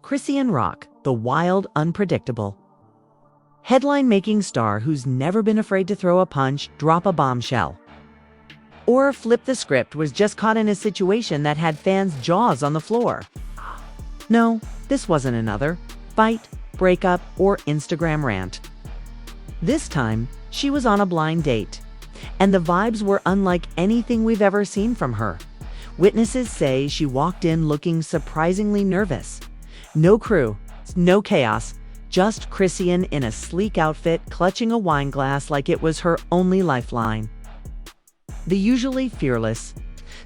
Chriseanrock, the wild, unpredictable. Headline-making star who's never been afraid to throw a punch, drop a bombshell, or flip the script was just caught in a situation that had fans' jaws on the floor. No, this wasn't another fight, breakup, or Instagram rant. This time, she was on a blind date, and the vibes were unlike anything we've ever seen from her. Witnesses say she walked in looking surprisingly nervous. No crew, no chaos, just Chrisean in a sleek outfit clutching a wine glass like it was her only lifeline. The usually fearless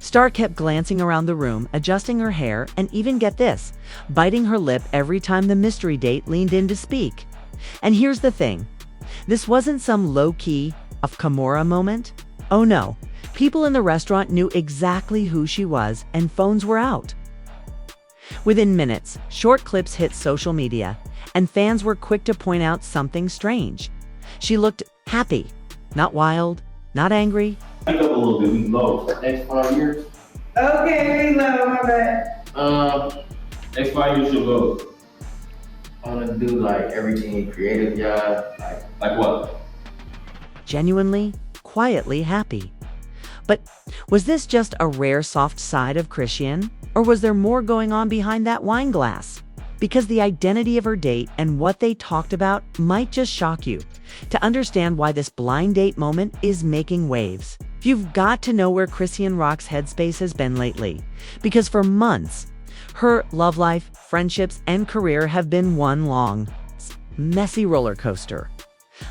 star kept glancing around the room, adjusting her hair, and even, get this, biting her lip every time the mystery date leaned in to speak. And here's the thing. This wasn't some low-key, of Kimura moment. Oh no, people in the restaurant knew exactly who she was, and phones were out. Within minutes, short clips hit social media, and fans were quick to point out something strange. She looked happy, not wild, not angry. Back up a little bit, we low. Next 5 years? Okay, we low, my bad. Next 5 years you'll go. I want to do like everything creative, yeah. Like what? Genuinely, quietly happy. But was this just a rare soft side of Chrisean, or was there more going on behind that wine glass? Because the identity of her date and what they talked about might just shock you to understand why this blind date moment is making waves. You've got to know where Chriseanrock's headspace has been lately, because for months, her love life, friendships, and career have been one long, messy roller coaster.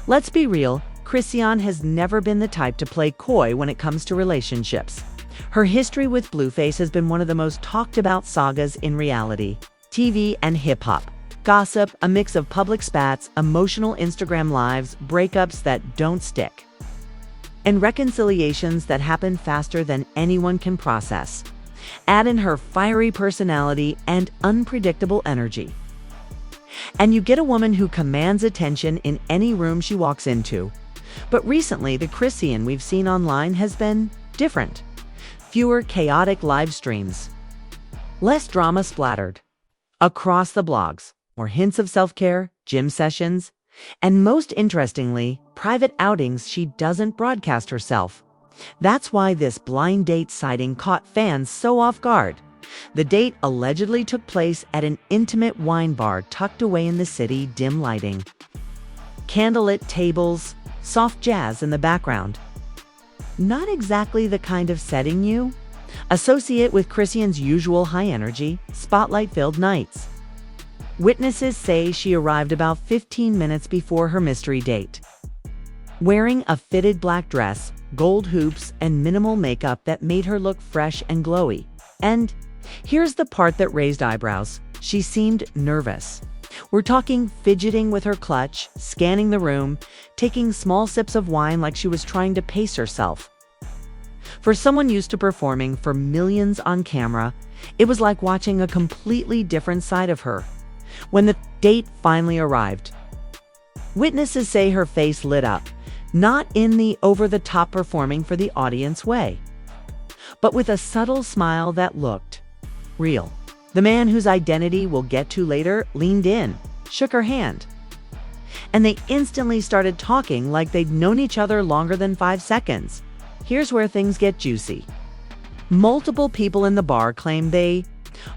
Let's be real, Chrisean has never been the type to play coy when it comes to relationships. Her history with Blueface has been one of the most talked about sagas in reality, TV, and hip-hop. Gossip, a mix of public spats, emotional Instagram lives, breakups that don't stick, and reconciliations that happen faster than anyone can process. Add in her fiery personality and unpredictable energy, and you get a woman who commands attention in any room she walks into. But recently, the Chrisean we've seen online has been different. Fewer chaotic live streams, less drama splattered across the blogs, more hints of self-care, gym sessions, and most interestingly, private outings she doesn't broadcast herself. That's why this blind date sighting caught fans so off guard. The date allegedly took place at an intimate wine bar tucked away in the city, dim lighting, candlelit tables, soft jazz in the background. Not exactly the kind of setting you associate with Chrisean's usual high-energy, spotlight-filled nights. Witnesses say she arrived about 15 minutes before her mystery date, wearing a fitted black dress, gold hoops, and minimal makeup that made her look fresh and glowy. And here's the part that raised eyebrows. She seemed nervous. We're talking fidgeting with her clutch, scanning the room, taking small sips of wine like she was trying to pace herself. For someone used to performing for millions on camera, it was like watching a completely different side of her. When the date finally arrived, witnesses say her face lit up, not in the over-the-top performing for the audience way, but with a subtle smile that looked real. The man whose identity we'll get to later leaned in, shook her hand, and they instantly started talking like they'd known each other longer than 5 seconds. Here's where things get juicy. Multiple people in the bar claim they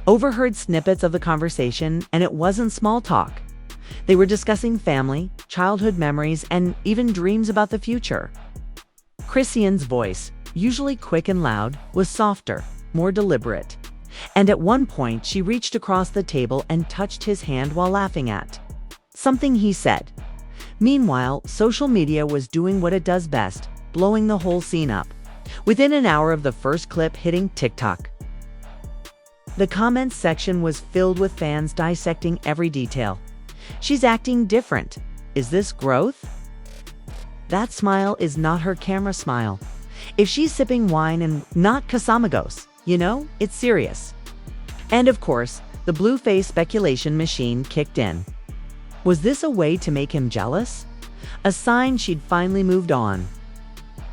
overheard snippets of the conversation, and it wasn't small talk. They were discussing family, childhood memories, and even dreams about the future. Chrisean's voice, usually quick and loud, was softer, more deliberate. And at one point, she reached across the table and touched his hand while laughing at something he said. Meanwhile, social media was doing what it does best, blowing the whole scene up. Within an hour of the first clip hitting TikTok, the comments section was filled with fans dissecting every detail. She's acting different. Is this growth? That smile is not her camera smile. If she's sipping wine and not Casamigos, it's serious. And of course, the Blueface speculation machine kicked in. Was this a way to make him jealous? A sign she'd finally moved on?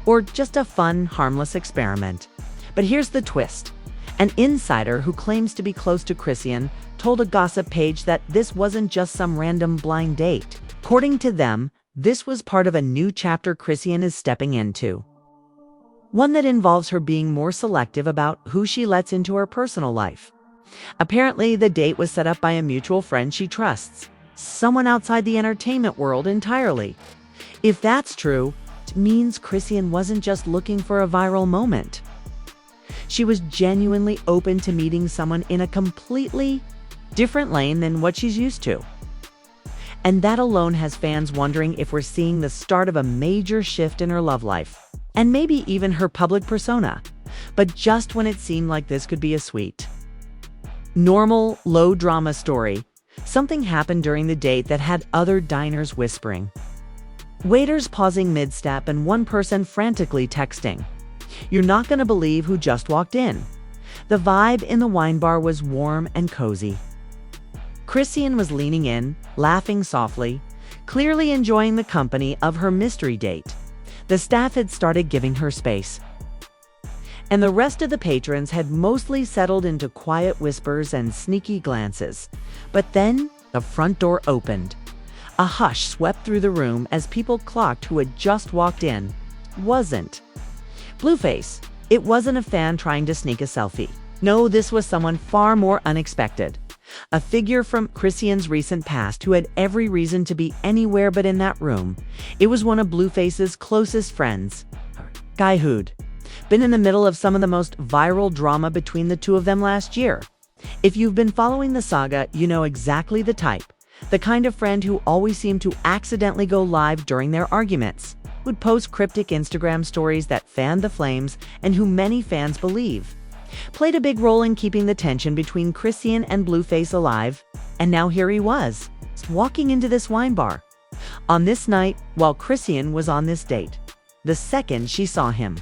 Or just a fun, harmless experiment? But here's the twist. An insider who claims to be close to Chrisean told a gossip page that this wasn't just some random blind date. According to them, this was part of a new chapter Chrisean is stepping into. One that involves her being more selective about who she lets into her personal life. Apparently, the date was set up by a mutual friend she trusts, someone outside the entertainment world entirely. If that's true, it means Chrisean wasn't just looking for a viral moment. She was genuinely open to meeting someone in a completely different lane than what she's used to. And that alone has fans wondering if we're seeing the start of a major shift in her love life, and maybe even her public persona. But just when it seemed like this could be a sweet, normal, low-drama story, something happened during the date that had other diners whispering. Waiters pausing mid-step and one person frantically texting. You're not going to believe who just walked in. The vibe in the wine bar was warm and cozy. Chrisean was leaning in, laughing softly, clearly enjoying the company of her mystery date. The staff had started giving her space, and the rest of the patrons had mostly settled into quiet whispers and sneaky glances. But then, the front door opened. A hush swept through the room as people clocked who had just walked in. Wasn't Blueface. It wasn't a fan trying to sneak a selfie. No, this was someone far more unexpected. A figure from Chrisean's recent past who had every reason to be anywhere but in that room. It was one of Blueface's closest friends, guy who'd been in the middle of some of the most viral drama between the two of them last year. If you've been following the saga, you know exactly the type. The kind of friend who always seemed to accidentally go live during their arguments, who'd post cryptic Instagram stories that fanned the flames and who many fans believe played a big role in keeping the tension between Chrisean and Blueface alive. And now here he was, walking into this wine bar on this night while Chrisean was on this date. The second she saw him,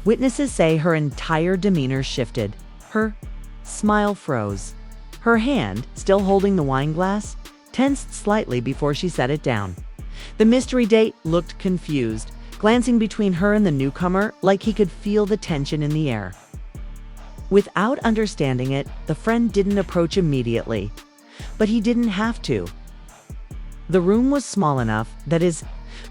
witnesses say her entire demeanor shifted. Her smile froze. Her hand, still holding the wine glass, tensed slightly before she set it down. The mystery date looked confused, glancing between her and the newcomer like he could feel the tension in the air. Without understanding it, the friend didn't approach immediately, but he didn't have to. The room was small enough that his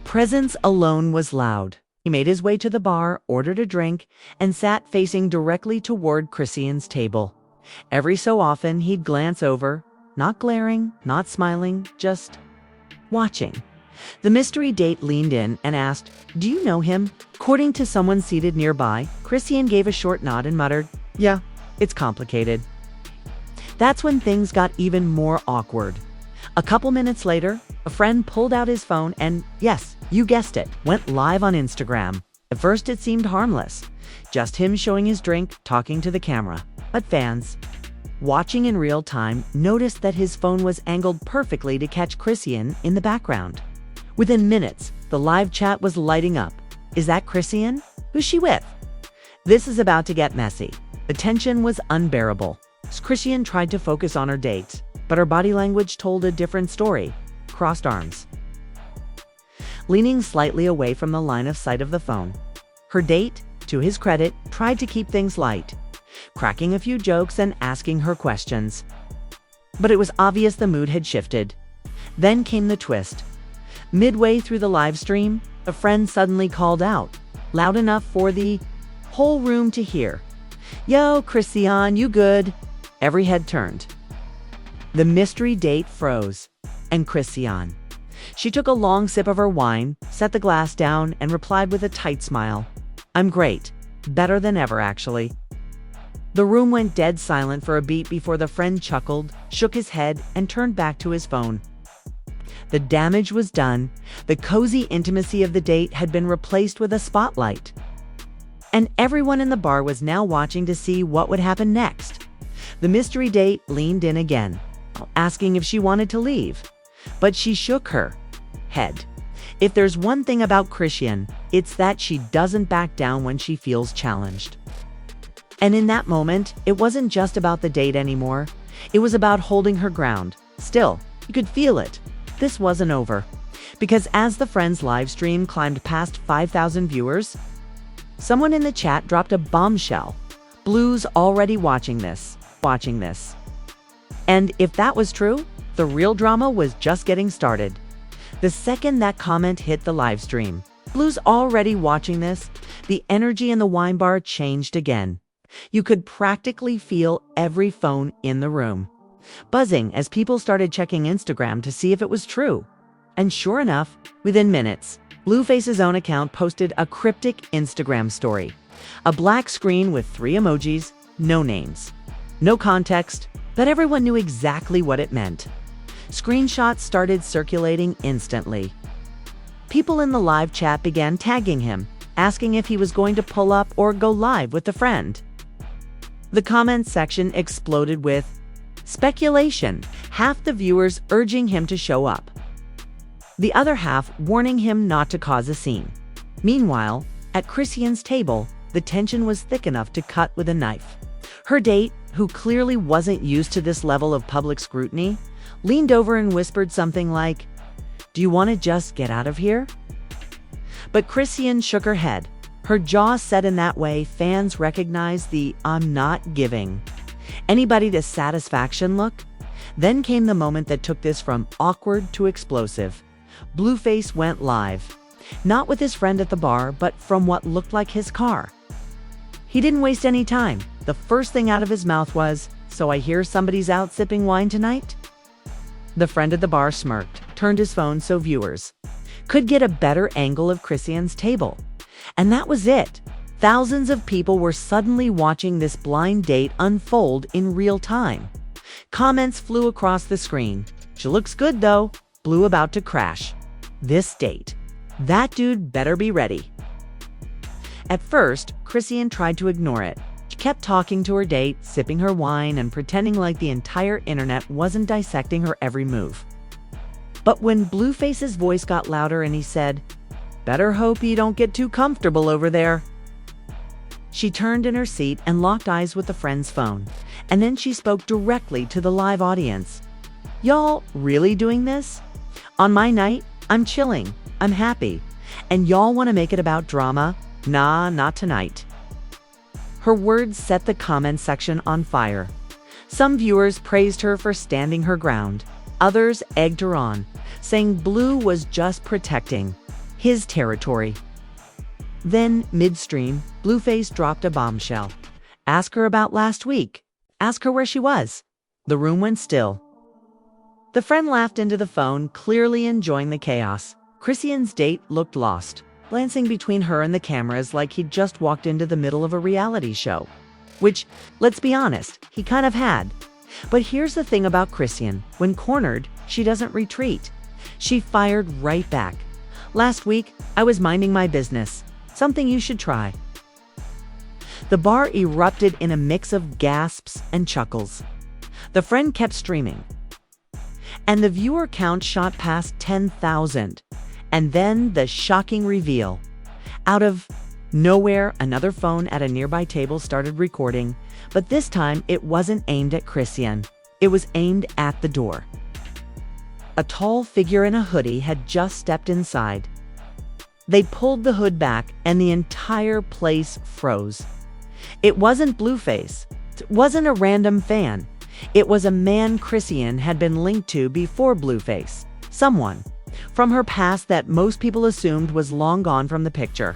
presence alone was loud. He made his way to the bar, ordered a drink, and sat facing directly toward Chrisean's table. Every so often, he'd glance over, not glaring, not smiling, just watching. The mystery date leaned in and asked, "Do you know him?" According to someone seated nearby, Chrisean gave a short nod and muttered, "Yeah, it's complicated." That's when things got even more awkward. A couple minutes later, a friend pulled out his phone and, yes, you guessed it, went live on Instagram. At first it seemed harmless, just him showing his drink, talking to the camera. But fans, watching in real time, noticed that his phone was angled perfectly to catch Chrisean in the background. Within minutes, the live chat was lighting up. Is that Chrisean? Who's she with? This is about to get messy. The tension was unbearable. Chrisean tried to focus on her date, but her body language told a different story. Crossed arms, leaning slightly away from the line of sight of the phone. Her date, to his credit, tried to keep things light, cracking a few jokes and asking her questions. But it was obvious the mood had shifted. Then came the twist. Midway through the live stream, a friend suddenly called out, loud enough for the whole room to hear, "Yo, Chrisean, you good?" Every head turned. The mystery date froze, and Chrisean. She took a long sip of her wine, set the glass down, and replied with a tight smile, "I'm great. Better than ever, actually." The room went dead silent for a beat before the friend chuckled, shook his head, and turned back to his phone. The damage was done. The cozy intimacy of the date had been replaced with a spotlight. And everyone in the bar was now watching to see what would happen next. The mystery date leaned in again, asking if she wanted to leave. But she shook her head. If there's one thing about Chrisean, it's that she doesn't back down when she feels challenged. And in that moment, it wasn't just about the date anymore. It was about holding her ground. Still, you could feel it. This wasn't over. Because as the Friends live stream climbed past 5,000 viewers, someone in the chat dropped a bombshell. Blue's already watching this. And if that was true, the real drama was just getting started. The second that comment hit the live stream, Blue's already watching this, the energy in the wine bar changed again. You could practically feel every phone in the room buzzing as people started checking Instagram to see if it was true. And sure enough, within minutes, Blueface's own account posted a cryptic Instagram story. A black screen with 3 emojis, no names, no context, but everyone knew exactly what it meant. Screenshots started circulating instantly. People in the live chat began tagging him, asking if he was going to pull up or go live with a friend. The comments section exploded with speculation, half the viewers urging him to show up, the other half warning him not to cause a scene. Meanwhile, at Chrisean's table, the tension was thick enough to cut with a knife. Her date, who clearly wasn't used to this level of public scrutiny, leaned over and whispered something like, "Do you want to just get out of here?" But Chrisean shook her head. Her jaw set in that way fans recognized the "I'm not giving anybody this satisfaction" look. Then came the moment that took this from awkward to explosive. Blueface went live, not with his friend at the bar, but from what looked like his car. He didn't waste any time. The first thing out of his mouth was, "So I hear somebody's out sipping wine tonight?" The friend at the bar smirked, turned his phone so viewers could get a better angle of Chrisean's table. And that was it. Thousands of people were suddenly watching this blind date unfold in real time. Comments flew across the screen. "She looks good though. Blue about to crash. This date. That dude better be ready." At first, Chrisean tried to ignore it. She kept talking to her date, sipping her wine, and pretending like the entire internet wasn't dissecting her every move. But when Blueface's voice got louder and he said, "Better hope you don't get too comfortable over there," she turned in her seat and locked eyes with a friend's phone. And then she spoke directly to the live audience. "Y'all really doing this? On my night, I'm chilling, I'm happy. And y'all want to make it about drama? Nah, not tonight." Her words set the comment section on fire. Some viewers praised her for standing her ground. Others egged her on, saying Blue was just protecting his territory. Then, midstream, Blueface dropped a bombshell. "Ask her about last week. Ask her where she was." The room went still. The friend laughed into the phone, clearly enjoying the chaos. Chrisean's date looked lost, glancing between her and the cameras like he'd just walked into the middle of a reality show. Which, let's be honest, he kind of had. But here's the thing about Chrisean. When cornered, she doesn't retreat. She fired right back. "Last week, I was minding my business. Something you should try." The bar erupted in a mix of gasps and chuckles. The friend kept streaming, and the viewer count shot past 10,000. And then the shocking reveal. Out of nowhere, another phone at a nearby table started recording, but this time it wasn't aimed at Chrisean. It was aimed at the door. A tall figure in a hoodie had just stepped inside. They pulled the hood back and the entire place froze. It wasn't Blueface. It wasn't a random fan. It was a man Chrisean had been linked to before Blueface. Someone from her past that most people assumed was long gone from the picture.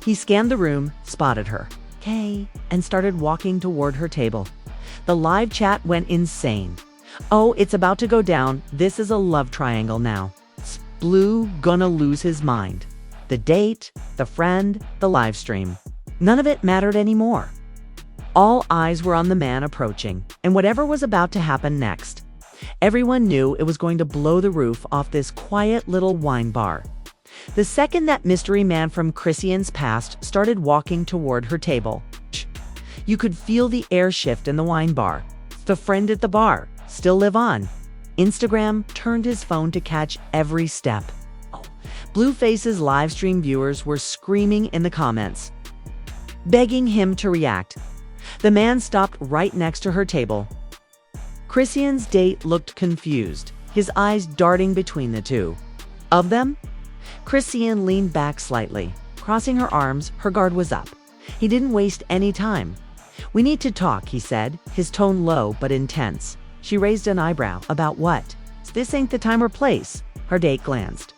He scanned the room, spotted her, "Kay," and started walking toward her table. The live chat went insane. "Oh, it's about to go down. This is a love triangle now. Blue gonna lose his mind." The date, the friend, the live stream. None of it mattered anymore. All eyes were on the man approaching, and whatever was about to happen next. Everyone knew it was going to blow the roof off this quiet little wine bar. The second that mystery man from Chrisean's past started walking toward her table, you could feel the air shift in the wine bar. The friend at the bar still live on. Instagram turned his phone to catch every step. Blueface's live stream viewers were screaming in the comments, begging him to react. The man stopped right next to her table. Chrisean's date looked confused, his eyes darting between the two of them. Chrisean leaned back slightly. Crossing her arms, her guard was up. He didn't waste any time. "We need to talk," he said, his tone low but intense. She raised an eyebrow. "About what?" "This ain't the time or place." Her date glanced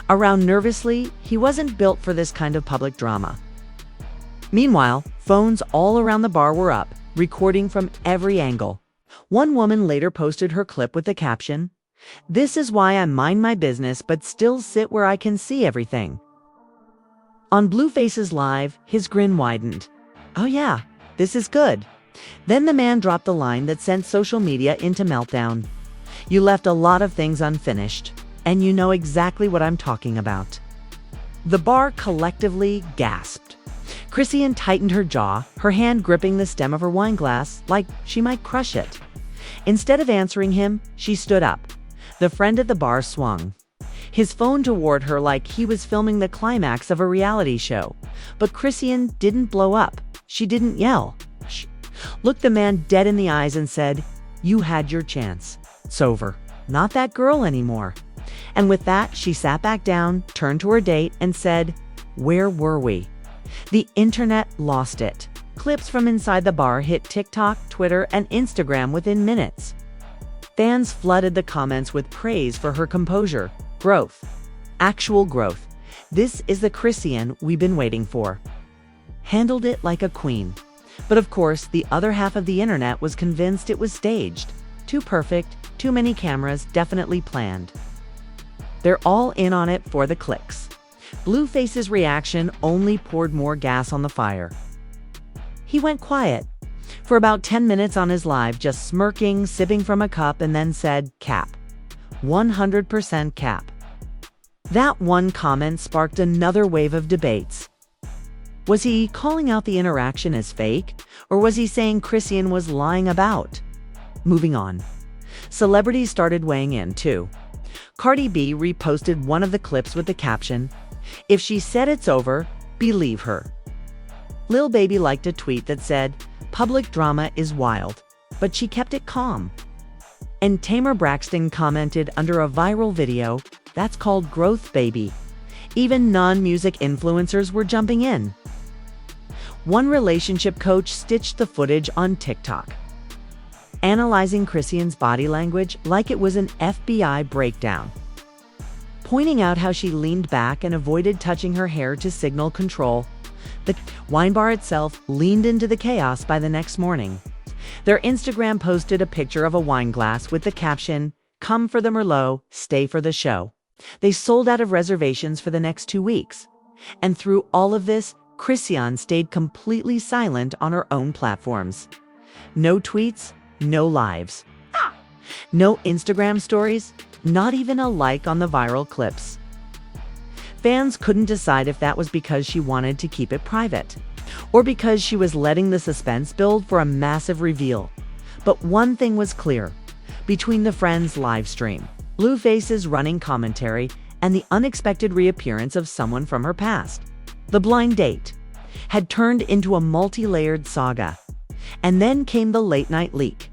around nervously. He wasn't built for this kind of public drama. Meanwhile, phones all around the bar were up, recording from every angle. One woman later posted her clip with the caption, "This is why I mind my business but still sit where I can see everything." On Blueface's live, his grin widened. "Oh yeah, this is good." Then the man dropped the line that sent social media into meltdown. "You left a lot of things unfinished, and you know exactly what I'm talking about." The bar collectively gasped. Chrisean tightened her jaw, her hand gripping the stem of her wine glass like she might crush it. Instead of answering him, she stood up. The friend at the bar swung his phone toward her like he was filming the climax of a reality show. But Chrisean didn't blow up. She didn't yell. She looked the man dead in the eyes and said, "You had your chance. It's over. Not that girl anymore." And with that, she sat back down, turned to her date, and said, "Where were we?" The internet lost it. Clips from inside the bar hit TikTok, Twitter, and Instagram within minutes. Fans flooded the comments with praise for her composure. Growth. Actual growth. This is the Chrisean we've been waiting for. Handled it like a queen. But of course, the other half of the internet was convinced it was staged. Too perfect, too many cameras, definitely planned. They're all in on it for the clicks. Blueface's reaction only poured more gas on the fire. He went quiet for about 10 minutes on his live, just smirking, sipping from a cup, and then said, "Cap. 100% cap." That one comment sparked another wave of debates. Was he calling out the interaction as fake, or was he saying Chrisean was lying about? Moving on. Celebrities started weighing in, too. Cardi B reposted one of the clips with the caption, "If she said it's over, believe her." Lil Baby liked a tweet that said, "Public drama is wild," but she kept it calm. And Tamer Braxton commented under a viral video, "That's called growth, baby." Even non-music influencers were jumping in. One relationship coach stitched the footage on TikTok, analyzing Chrisean's body language like it was an FBI breakdown, pointing out how she leaned back and avoided touching her hair to signal control. The wine bar itself leaned into the chaos by the next morning. Their Instagram posted a picture of a wine glass with the caption, "Come for the Merlot, stay for the show." They sold out of reservations for the next 2 weeks. And through all of this, Chrisean stayed completely silent on her own platforms. No tweets, no lives. No Instagram stories, not even a like on the viral clips. Fans couldn't decide if that was because she wanted to keep it private, or because she was letting the suspense build for a massive reveal. But one thing was clear. Between the Friends live stream, Blueface's running commentary, and the unexpected reappearance of someone from her past, the blind date had turned into a multi-layered saga. And then came the late-night leak.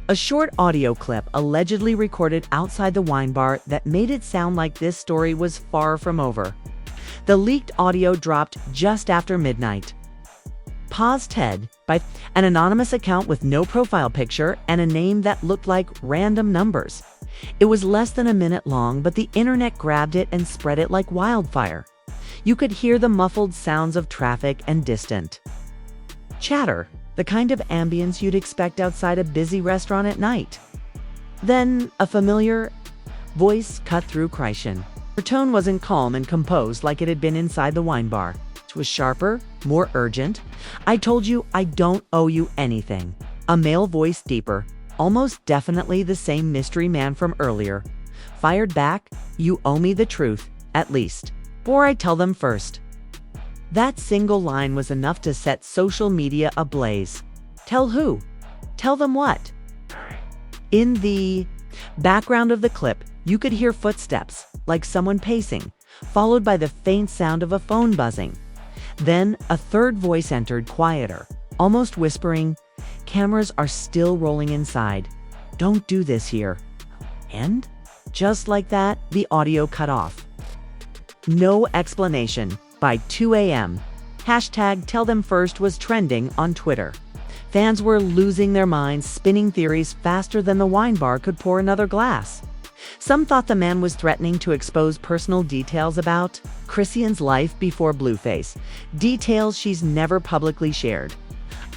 A short audio clip allegedly recorded outside the wine bar that made it sound like this story was far from over. The leaked audio dropped just after midnight. Paused Head by an anonymous account with no profile picture and a name that looked like random numbers. It was less than a minute long, but the internet grabbed it and spread it like wildfire. You could hear the muffled sounds of traffic and distant chatter, the kind of ambience you'd expect outside a busy restaurant at night. Then a familiar voice cut through Chrisean. Her tone wasn't calm and composed like it had been inside the wine bar. It was sharper, more urgent. "I told you I don't owe you anything." A male voice, deeper, almost definitely the same mystery man from earlier, fired back, "You owe me the truth, at least. Or I tell them first." That single line was enough to set social media ablaze. Tell who? Tell them what? In the background of the clip, you could hear footsteps, like someone pacing, followed by the faint sound of a phone buzzing. Then a third voice entered, quieter, almost whispering, "Cameras are still rolling inside. Don't do this here." And just like that, the audio cut off. No explanation. By 2 a.m., #TellThemFirst was trending on Twitter. Fans were losing their minds, spinning theories faster than the wine bar could pour another glass. Some thought the man was threatening to expose personal details about Chrisean's life before Blueface, details she's never publicly shared.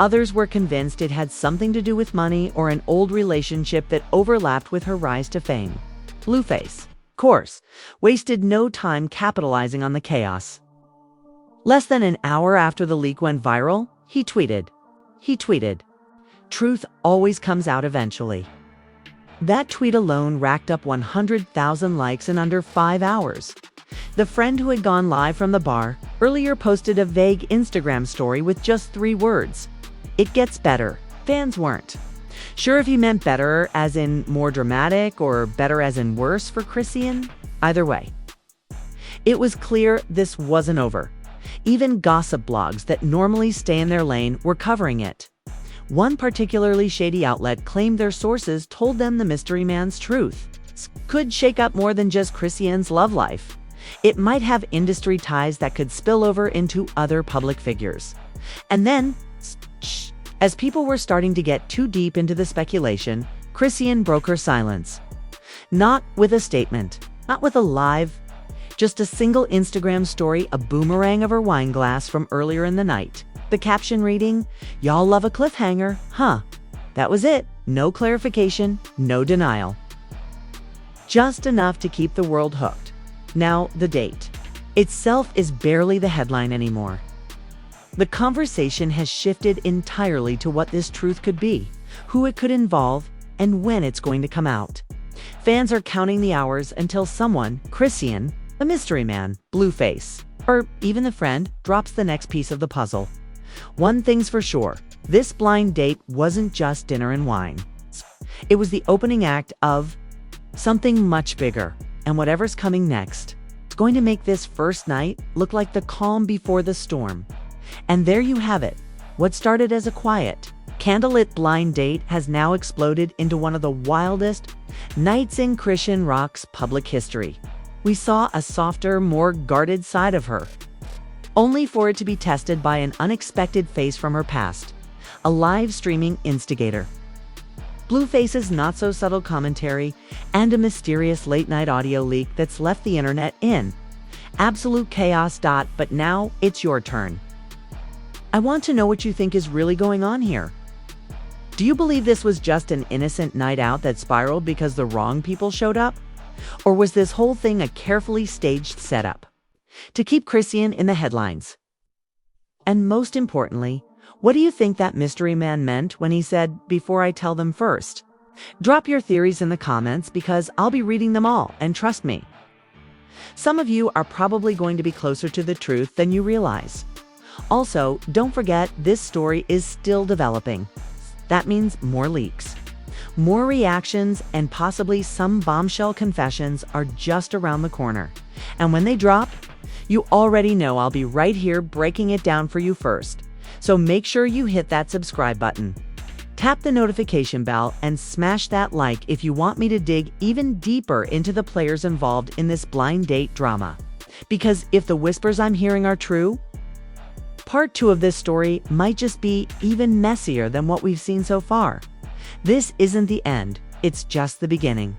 Others were convinced it had something to do with money or an old relationship that overlapped with her rise to fame. Blueface, of course, wasted no time capitalizing on the chaos. Less than an hour after the leak went viral, he tweeted, "Truth always comes out eventually." That tweet alone racked up 100,000 likes in under 5 hours. The friend who had gone live from the bar earlier posted a vague Instagram story with just 3 words. "It gets better." Fans weren't sure if he meant better as in more dramatic or better as in worse for Chrisean. Either way, it was clear this wasn't over. Even gossip blogs that normally stay in their lane were covering it. One particularly shady outlet claimed their sources told them the mystery man's truth could shake up more than just Chrisean's love life. It might have industry ties that could spill over into other public figures. And then, as people were starting to get too deep into the speculation, Chrisean broke her silence. Not with a statement, not with a live, just a single Instagram story, a boomerang of her wine glass from earlier in the night. The caption reading, "Y'all love a cliffhanger, huh?" That was it. No clarification, no denial. Just enough to keep the world hooked. Now, the date itself is barely the headline anymore. The conversation has shifted entirely to what this truth could be, who it could involve, and when it's going to come out. Fans are counting the hours until someone, Chrisean, the mystery man, Blueface, or even the friend, drops the next piece of the puzzle. One thing's for sure, this blind date wasn't just dinner and wine. It was the opening act of something much bigger, and whatever's coming next, it's going to make this first night look like the calm before the storm. And there you have it. What started as a quiet, candlelit blind date has now exploded into one of the wildest nights in Chriseanrock's public history. We saw a softer, more guarded side of her, only for it to be tested by an unexpected face from her past, a live streaming instigator. Blueface's not-so-subtle commentary and a mysterious late-night audio leak that's left the internet in absolute chaos. But now it's your turn. I want to know what you think is really going on here. Do you believe this was just an innocent night out that spiraled because the wrong people showed up? Or was this whole thing a carefully staged setup to keep Chrisean in the headlines? And most importantly, what do you think that mystery man meant when he said, "Before I tell them first"? Drop your theories in the comments because I'll be reading them all, and trust me, some of you are probably going to be closer to the truth than you realize. Also, don't forget this story is still developing. That means more leaks, more reactions, and possibly some bombshell confessions are just around the corner. And when they drop, you already know I'll be right here breaking it down for you first. So make sure you hit that subscribe button. Tap the notification bell and smash that like if you want me to dig even deeper into the players involved in this blind date drama. Because if the whispers I'm hearing are true, part 2 of this story might just be even messier than what we've seen so far. This isn't the end, it's just the beginning.